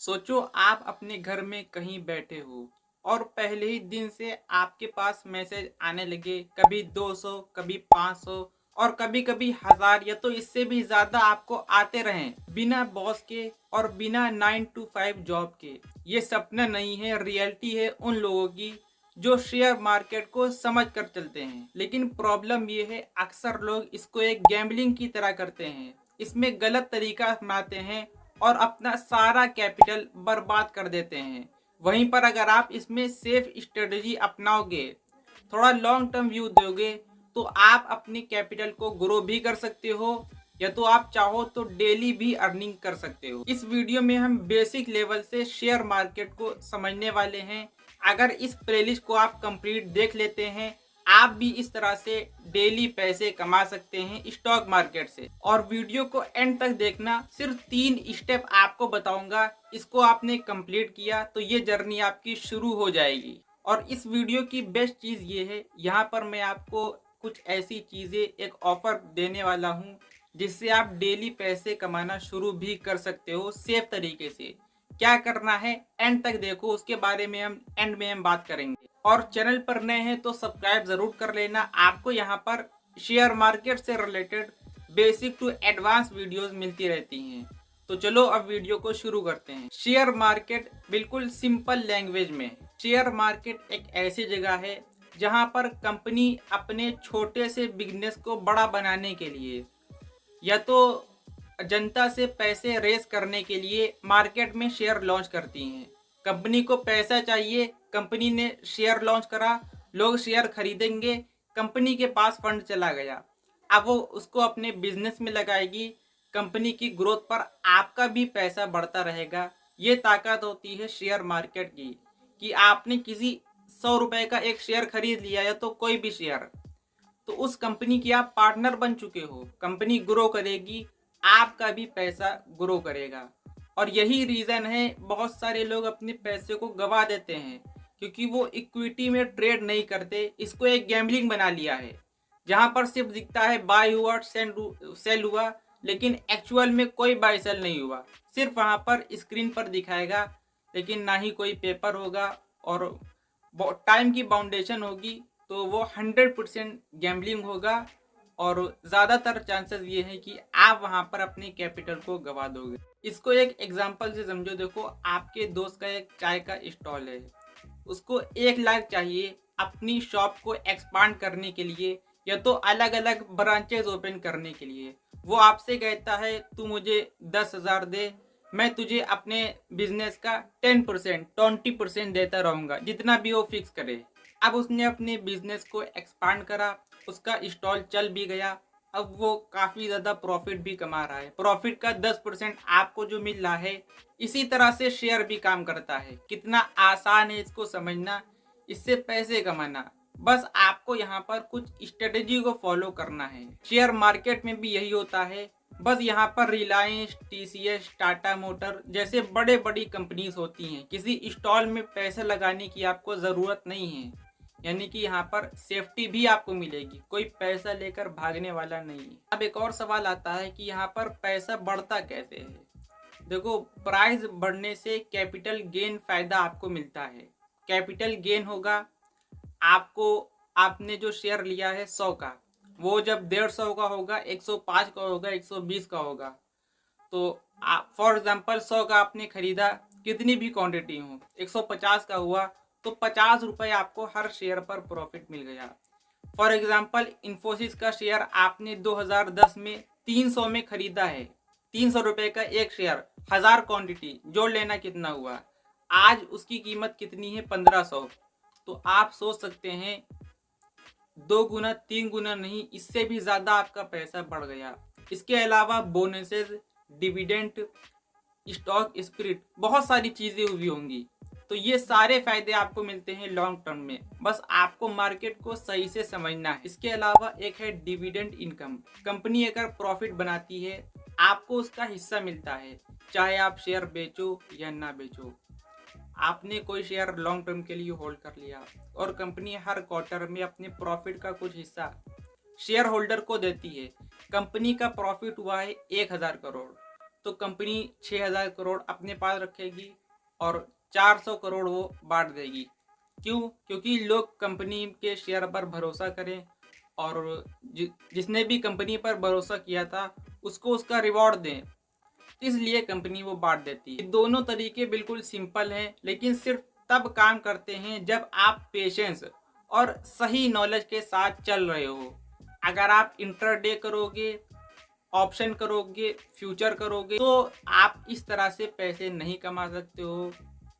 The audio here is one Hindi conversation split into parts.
सोचो आप अपने घर में कहीं बैठे हो और पहले ही दिन से आपके पास मैसेज आने लगे, कभी 200, कभी 500 और कभी कभी 1000 या तो इससे भी ज्यादा आपको आते रहें बिना बॉस के और बिना 9 to 5 जॉब के। ये सपना नहीं है, रियलिटी है उन लोगों की जो शेयर मार्केट को समझ कर चलते हैं। लेकिन प्रॉब्लम ये है, अक्सर लोग इसको एक गैम्बलिंग की तरह करते हैं, इसमें गलत तरीका अपनाते हैं और अपना सारा कैपिटल बर्बाद कर देते हैं। वहीं पर अगर आप इसमें सेफ स्ट्रेटजी अपनाओगे, थोड़ा लॉन्ग टर्म व्यू दोगे, तो आप अपने कैपिटल को ग्रो भी कर सकते हो या तो आप चाहो तो डेली भी अर्निंग कर सकते हो। इस वीडियो में हम बेसिक लेवल से शेयर मार्केट को समझने वाले हैं। अगर इस प्लेलिस्ट को आप कंप्लीट देख लेते हैं, आप भी इस तरह से डेली पैसे कमा सकते हैं स्टॉक मार्केट से। और वीडियो को एंड तक देखना, सिर्फ 3 स्टेप आपको बताऊंगा, इसको आपने कंप्लीट किया तो ये जर्नी आपकी शुरू हो जाएगी। और इस वीडियो की बेस्ट चीज़ ये है, यहाँ पर मैं आपको कुछ ऐसी चीज़ें एक ऑफर देने वाला हूँ जिससे आप डेली पैसे कमाना शुरू भी कर सकते हो सेफ तरीके से। क्या करना है एंड तक देखो, उसके बारे में हम एंड में हम बात करेंगे। और चैनल पर नए हैं तो सब्सक्राइब जरूर कर लेना। आपको यहाँ पर शेयर मार्केट से related basic to advance videos मिलती रहती हैं। तो चलो अब वीडियो को शुरू करते हैं। शेयर मार्केट बिल्कुल सिंपल लैंग्वेज में, शेयर मार्केट एक ऐसी जगह है जहां पर कंपनी अपने छोटे से बिजनेस को बड़ा बनाने के लिए या तो जनता से पैसे रेस करने के लिए मार्केट में शेयर लॉन्च करती हैं। कंपनी को पैसा चाहिए, कंपनी ने शेयर लॉन्च करा, लोग शेयर खरीदेंगे, कंपनी के पास फंड चला गया, अब वो उसको अपने बिजनेस में लगाएगी। कंपनी की ग्रोथ पर आपका भी पैसा बढ़ता रहेगा। ये ताकत होती है शेयर मार्केट की, कि आपने किसी 100 रुपए का एक शेयर खरीद लिया या तो कोई भी शेयर, तो उस कंपनी की आप पार्टनर बन चुके हो। कंपनी ग्रो करेगी, आपका भी पैसा ग्रो करेगा। और यही रीज़न है बहुत सारे लोग अपने पैसे को गवा देते हैं, क्योंकि वो इक्विटी में ट्रेड नहीं करते, इसको एक गैम्बलिंग बना लिया है जहां पर सिर्फ दिखता है बाय हुआ सेल हुआ, लेकिन एक्चुअल में कोई बाय सेल नहीं हुआ। सिर्फ वहां पर स्क्रीन पर दिखाएगा, लेकिन ना ही कोई पेपर होगा और टाइम की बाउंडेशन होगी, तो वो 100% गैम्बलिंग होगा। और ज़्यादातर चांसेस ये हैं कि आप वहाँ पर अपने कैपिटल को गवा दोगे। इसको एक एग्जांपल से समझो। देखो, आपके दोस्त का एक चाय का स्टॉल है, उसको 1 लाख चाहिए अपनी शॉप को एक्सपांड करने के लिए या तो अलग अलग ब्रांचेस ओपन करने के लिए। वो आपसे कहता है तू मुझे 10,000 दे, मैं तुझे अपने बिजनेस का 10%, 20% देता रहूँगा, जितना भी वो फिक्स करे। अब उसने अपने बिजनेस को एक्सपांड करा, उसका स्टॉल चल भी गया, अब वो काफ़ी ज़्यादा प्रॉफिट भी कमा रहा है। प्रॉफिट का 10% आपको जो मिल रहा है, इसी तरह से शेयर भी काम करता है। कितना आसान है इसको समझना, इससे पैसे कमाना। बस आपको यहाँ पर कुछ स्ट्रेटेजी को फॉलो करना है। शेयर मार्केट में भी यही होता है, बस यहाँ पर रिलायंस, टीसीएस, टाटा मोटर जैसे बड़े बड़ी कंपनीज होती हैं। किसी स्टॉल में पैसा लगाने की आपको ज़रूरत नहीं है, यानी कि यहाँ पर सेफ्टी भी आपको मिलेगी, कोई पैसा लेकर भागने वाला नहीं है। अब एक और सवाल आता है कि यहाँ पर पैसा बढ़ता कैसे है। देखो, प्राइस बढ़ने से कैपिटल गेन फायदा आपको मिलता है। कैपिटल गेन होगा आपको, आपने जो शेयर लिया है 100 का, वो जब 150 का होगा, 105 का होगा, 120 का होगा, तो फॉर एग्जाम्पल 100 का आपने खरीदा, कितनी भी क्वांटिटी हो, 150 का हुआ, तो 50 रुपये आपको हर शेयर पर प्रॉफिट मिल गया। फॉर एग्जाम्पल इन्फोसिस का शेयर आपने 2010 में 300 में खरीदा है, 300 रुपये का एक शेयर, 1000 क्वांटिटी, जोड़ लेना कितना हुआ, आज उसकी कीमत कितनी है, 1500। तो आप सोच सकते हैं 2 गुना 3 गुना नहीं, इससे भी ज़्यादा आपका पैसा बढ़ गया। इसके अलावा बोनसेस, डिविडेंड, स्टॉक स्पिरिट, बहुत सारी चीज़ें हुई होंगी। तो ये सारे फायदे आपको मिलते हैं लॉन्ग टर्म में, बस आपको मार्केट को सही से समझना है। इसके अलावा एक है डिविडेंड इनकम। कंपनी अगर प्रॉफिट बनाती है, आपको उसका हिस्सा मिलता है, चाहे आप शेयर बेचो या ना बेचो। आपने कोई शेयर लॉन्ग टर्म के लिए होल्ड कर लिया और कंपनी हर क्वार्टर में अपने प्रॉफिट का कुछ हिस्सा शेयर होल्डर को देती है। कंपनी का प्रॉफिट हुआ है 1000 करोड़, तो कंपनी 6,000 करोड़ अपने पास रखेगी और 400 करोड़ वो बांट देगी। क्यों? क्योंकि लोग कंपनी के शेयर पर भरोसा करें और जिसने भी कंपनी पर भरोसा किया था उसको उसका रिवॉर्ड दें, इसलिए कंपनी वो बांट देती है। दोनों तरीके बिल्कुल सिंपल हैं, लेकिन सिर्फ तब काम करते हैं जब आप पेशेंस और सही नॉलेज के साथ चल रहे हो। अगर आप इंट्राडे करोगे, ऑप्शन करोगे, फ्यूचर करोगे, तो आप इस तरह से पैसे नहीं कमा सकते हो।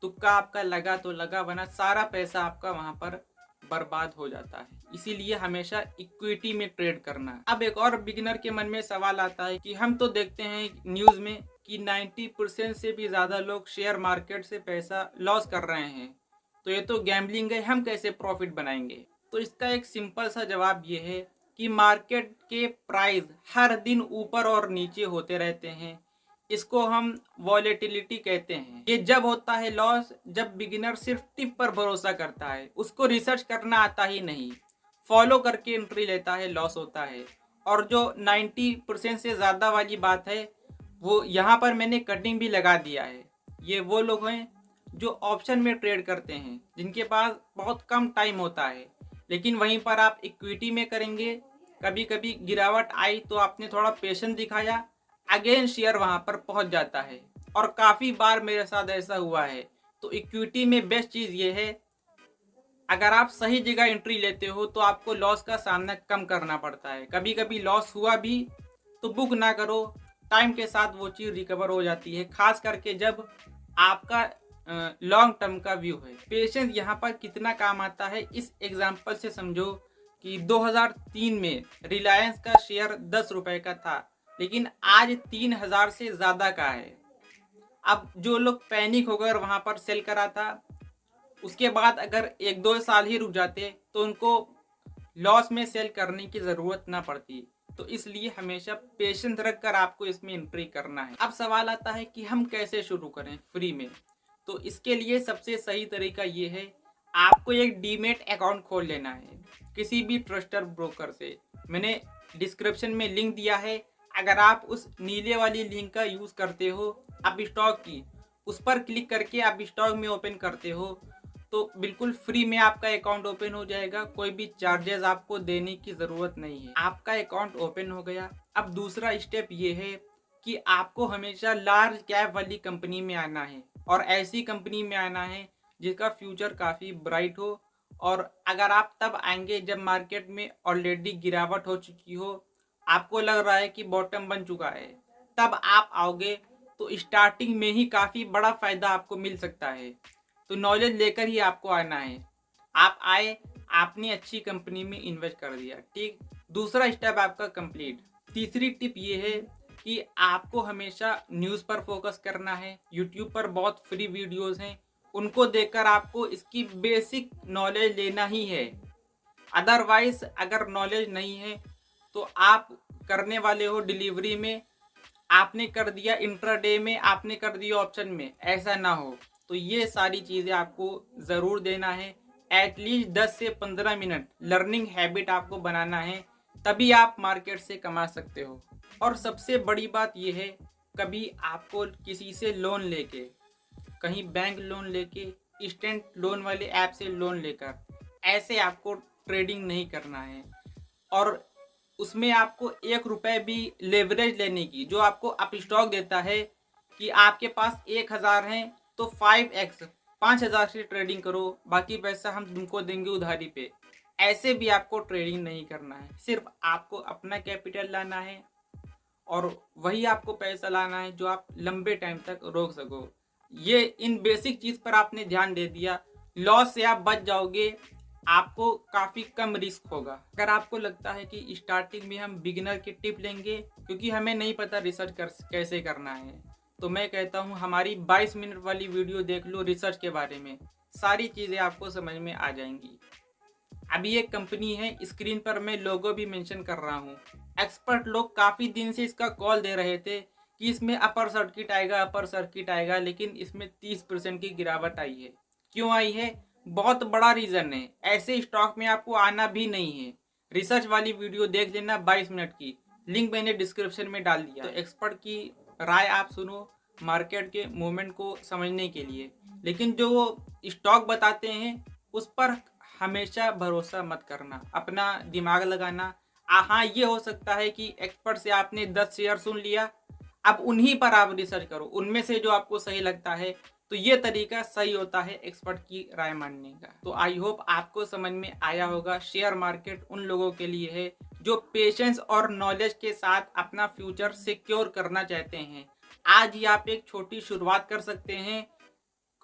तुक्का आपका लगा तो लगा, वरना सारा पैसा आपका वहां पर बर्बाद हो जाता है। इसीलिए हमेशा इक्विटी में ट्रेड करना है। अब एक और बिगिनर के मन में सवाल आता है कि हम तो देखते हैं न्यूज में कि 90% से भी ज्यादा लोग शेयर मार्केट से पैसा लॉस कर रहे हैं, तो ये तो गैम्बलिंग है, हम कैसे प्रॉफिट बनाएंगे? तो इसका एक सिंपल सा जवाब ये है कि मार्केट के प्राइस हर दिन ऊपर और नीचे होते रहते हैं। इसको हम वॉलेटिलिटी कहते हैं। ये जब होता है लॉस, जब बिगिनर सिर्फ टिप पर भरोसा करता है, उसको रिसर्च करना आता ही नहीं, फॉलो करके एंट्री लेता है, लॉस होता है। और जो 90% से ज़्यादा वाली बात है, वो यहाँ पर मैंने कटिंग भी लगा दिया है। ये वो लोग हैं जो ऑप्शन में ट्रेड करते हैं, जिनके पास बहुत कम टाइम होता है, लेकिन वहीं पर आप इक्विटी में करेंगे, कभी कभी गिरावट आई तो आपने थोड़ा पेशेंस दिखाया, अगेन शेयर वहां पर पहुंच जाता है। और काफ़ी बार मेरे साथ ऐसा हुआ है। तो इक्विटी में बेस्ट चीज़ ये है, अगर आप सही जगह एंट्री लेते हो तो आपको लॉस का सामना कम करना पड़ता है। कभी कभी लॉस हुआ भी तो बुक ना करो, टाइम के साथ वो चीज़ रिकवर हो जाती है, खास करके जब आपका लॉन्ग टर्म का व्यू है। पेशेंस यहाँ पर कितना काम आता है, इस एग्जाम्पल से समझो कि 2003 में रिलायंस का शेयर 10 रुपए का था, लेकिन आज 3,000 से ज़्यादा का है। अब जो लोग पैनिक होकर वहाँ पर सेल करा था, उसके बाद अगर 1-2 साल ही रुक जाते तो उनको लॉस में सेल करने की ज़रूरत ना पड़ती। तो इसलिए हमेशा पेशेंस रखकर आपको इसमें एंट्री करना है। अब सवाल आता है कि हम कैसे शुरू करें फ्री में? तो इसके लिए सबसे सही तरीका ये है, आपको एक डीमेट अकाउंट खोल लेना है किसी भी ट्रस्टेड ब्रोकर से। मैंने डिस्क्रिप्शन में लिंक दिया है, अगर आप उस नीले वाली लिंक का यूज़ करते हो, आप स्टॉक की उस पर क्लिक करके आप स्टॉक में ओपन करते हो, तो बिल्कुल फ्री में आपका अकाउंट ओपन हो जाएगा। कोई भी चार्जेस आपको देने की ज़रूरत नहीं है। आपका अकाउंट ओपन हो गया। अब दूसरा स्टेप ये है कि आपको हमेशा लार्ज कैप वाली कंपनी में आना है, और ऐसी कंपनी में आना है जिसका फ्यूचर काफ़ी ब्राइट हो। और अगर आप तब आएंगे जब मार्केट में ऑलरेडी गिरावट हो चुकी हो, आपको लग रहा है कि बॉटम बन चुका है, तब आप आओगे तो स्टार्टिंग में ही काफ़ी बड़ा फ़ायदा आपको मिल सकता है। तो नॉलेज लेकर ही आपको आना है। आप आए, आपने अच्छी कंपनी में इन्वेस्ट कर दिया, ठीक, दूसरा स्टेप आपका कंप्लीट। तीसरी टिप ये है कि आपको हमेशा न्यूज़ पर फोकस करना है। यूट्यूब पर बहुत फ्री वीडियोस हैं, उनको देखकर आपको इसकी बेसिक नॉलेज लेना ही है। अदरवाइज अगर नॉलेज नहीं है तो आप करने वाले हो डिलीवरी में, आपने कर दिया इंट्राडे में, आपने कर दिया ऑप्शन में, ऐसा ना हो। तो ये सारी चीज़ें आपको ज़रूर देना है। एटलीस्ट 10 से 15 मिनट लर्निंग हैबिट आपको बनाना है, तभी आप मार्केट से कमा सकते हो। और सबसे बड़ी बात यह है, कभी आपको किसी से लोन लेके, कहीं बैंक लोन लेके, इंस्टेंट लोन वाले ऐप से लोन लेकर, ऐसे आपको ट्रेडिंग नहीं करना है। और उसमें आपको 1 रुपए भी लेवरेज लेने की, जो आपको अप स्टॉक देता है कि आपके पास 1,000 हैं तो 5x 5,000 से ट्रेडिंग करो, बाकी पैसा हम तुमको देंगे उधारी पे, ऐसे भी आपको ट्रेडिंग नहीं करना है। सिर्फ आपको अपना कैपिटल लाना है और वही आपको पैसा लाना है जो आप लंबे टाइम तक रोक सको। ये इन बेसिक चीज़ पर आपने ध्यान दे दिया, लॉस से आप बच जाओगे, आपको काफ़ी कम रिस्क होगा। अगर आपको लगता है कि स्टार्टिंग में हम बिगिनर की टिप लेंगे क्योंकि हमें नहीं पता रिसर्च कैसे करना है, तो मैं कहता हूँ हमारी 22 मिनट वाली वीडियो देख लो रिसर्च के बारे में, सारी चीज़ें आपको समझ में आ जाएंगी। अभी एक कंपनी है, स्क्रीन पर मैं लोगो भी मेंशन कर रहा हूँ। एक्सपर्ट लोग काफ़ी दिन से इसका कॉल दे रहे थे कि इसमें अपर सर्किट आएगा, अपर सर्किट आएगा, लेकिन इसमें 30% की गिरावट आई है। क्यों आई है? बहुत बड़ा रीज़न है, ऐसे स्टॉक में आपको आना भी नहीं है। रिसर्च वाली वीडियो देख लेना 22 मिनट की, लिंक मैंने डिस्क्रिप्शन में डाल दिया। तो एक्सपर्ट की राय आप सुनो मार्केट के मूवमेंट को समझने के लिए, लेकिन जो वो स्टॉक बताते हैं उस पर हमेशा भरोसा मत करना, अपना दिमाग लगाना। हाँ, ये हो सकता है कि एक्सपर्ट से आपने 10 शेयर सुन लिया, अब उन्हीं पर आप रिसर्च करो, उनमें से जो आपको सही लगता है। तो ये तरीका सही होता है एक्सपर्ट की राय मानने का। तो आई होप आपको समझ में आया होगा। शेयर मार्केट उन लोगों के लिए है जो पेशेंस और नॉलेज के साथ अपना फ्यूचर सिक्योर करना चाहते हैं। आज ही आप एक छोटी शुरुआत कर सकते हैं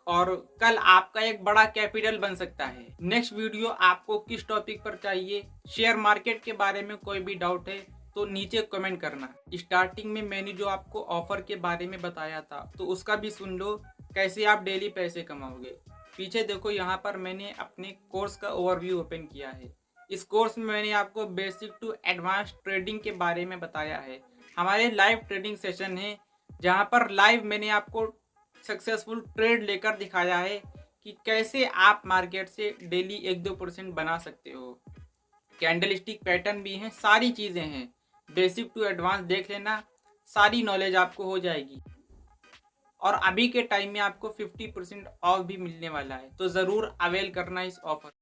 और कल आपका एक बड़ा कैपिटल बन सकता है। नेक्स्ट वीडियो आपको किस टॉपिक पर चाहिए, शेयर मार्केट के बारे में कोई भी डाउट है तो नीचे कमेंट करना। स्टार्टिंग में मैंने जो आपको ऑफर के बारे में बताया था तो उसका भी सुन लो, कैसे आप डेली पैसे कमाओगे। पीछे देखो, यहाँ पर मैंने अपने कोर्स का ओवरव्यू ओपन किया है। इस कोर्स में मैंने आपको बेसिक टू एडवांस ट्रेडिंग के बारे में बताया है। हमारे लाइव ट्रेडिंग सेशन है जहाँ पर लाइव मैंने आपको सक्सेसफुल ट्रेड लेकर दिखाया है कि कैसे आप मार्केट से डेली 1-2% बना सकते हो। कैंडल स्टिक पैटर्न भी हैं, सारी चीज़ें हैं। बेसिक टू एडवांस देख लेना, सारी नॉलेज आपको हो जाएगी। और अभी के टाइम में आपको 50% ऑफ भी मिलने वाला है, तो ज़रूर अवेल करना इस ऑफर।